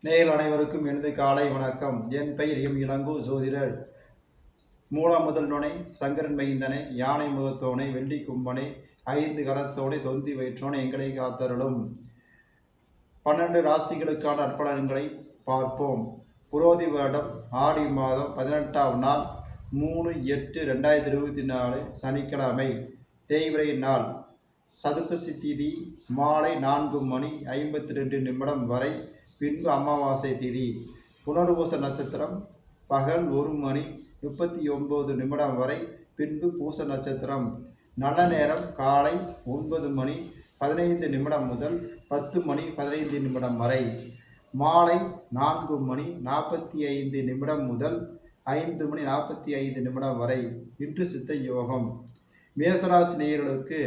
நேயர்கள் அனைவருக்கும் எனது காலை வணக்கம். என் பெயர் இளங்கோ ஜோதிடர். மூலம் முதல் நுனை சங்கரன் மைந்தனை, யானை முகத்தோனை, வெள்ளி கும்பனை, 5 கரத்தோனை, தொந்தி வயிற்றோனை எங்களை காத்தருளும். 12 ராசிகளுக்கான அற்பலன்களை பார்ப்போம். புரோதி வருடம் ஆடி மாதம் 18ஆம் நாள் 3/8/2024 சனிக்கிழமை, தேய்பிறை நாள், சதுர்த்தசி திதி மாலை 4:52 வரை, பின்பு அமாவாசை திதி. புனர்பூச நட்சத்திரம் பகல் 1:39 வரை, பின்பு பூச நட்சத்திரம். நல்ல நேரம் காலை 9:15 முதல் 10:15 வரை, மாலை 4:45 முதல் 5:45 வரை. இன்று சித்த யோகம். மேசராசி நேயர்களுக்கு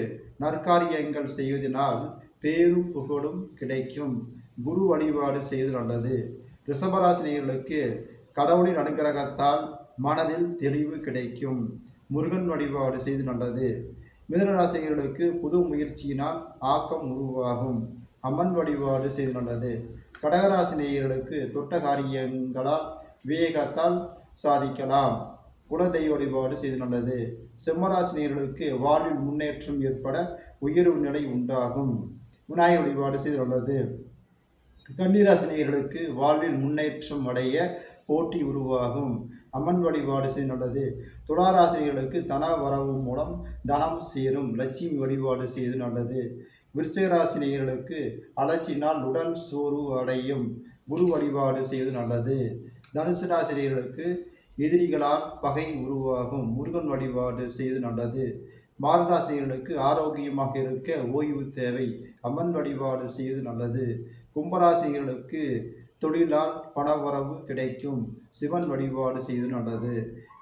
நற்காரியங்கள் செய்வதனால் பேரும் புகழும் கிடைக்கும். குரு வழிபாடு செய்வது நல்லது. ரிஷபராசி நேயர்களுக்கு கடவுளின் அனுகிரகத்தால் மனதில் தெளிவு கிடைக்கும். முருகன் வழிபாடு செய்து நல்லது. மிதுனராசிகளுக்கு புது முயற்சியினால் ஆக்கம் உருவாகும். அம்மன் வழிபாடு செய்து நல்லது. கடகராசி நேயர்களுக்கு தொட்ட காரியங்களால் விவேகத்தால் சாதிக்கலாம். குலதெய்வ வழிபாடு செய்து நல்லது. சிம்மராசி நேயர்களுக்கு வாழ்வில் முன்னேற்றம் ஏற்பட உயர்வு நிலை உண்டாகும். விநாயகர் வழிபாடு செய்து நல்லது. கன்னிராசி நேயர்களுக்கு வாழ்வில் முன்னேற்றம் அடைய போட்டி உருவாகும். அம்மன் வழிபாடு செய்து நல்லது. துளாராசினியர்களுக்கு தன வரவு மூலம் தனம் சேரும். லட்சுமி வழிபாடு செய்து நல்லது. விருச்சிகராசி நேயர்களுக்கு அலட்சியினால் உடல் சோர்வு அடையும். குரு வழிபாடு செய்வது நல்லது. தனுசு ராசினியர்களுக்கு எதிரிகளால் பகை உருவாகும். முருகன் வழிபாடு செய்து நல்லது. மாரராசினியர்களுக்கு ஆரோக்கியமாக இருக்க ஓய்வு தேவை. அம்மன் வழிபாடு செய்வது நல்லது. கும்பராசிகளுக்கு தொழிலால் பணவரவு கிடைக்கும். சிவன் வழிபாடு செய்வது நல்லது.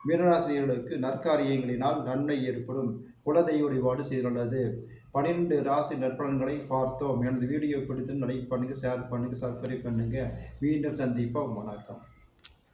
மீனராசினியர்களுக்கு நற்காரியங்களினால் நன்மை ஏற்படும். குலதெய்வ வழிபாடு செய்து நல்லது. 12 ராசி நற்பலன்களை பார்த்தோம். எனது வீடியோ பிடித்து லைக் பண்ணுங்கள், ஷேர் பண்ணுங்கள், சப்ஸ்கிரைப் பண்ணுங்கள். மீண்டும் சந்திப்போம். வணக்கம்.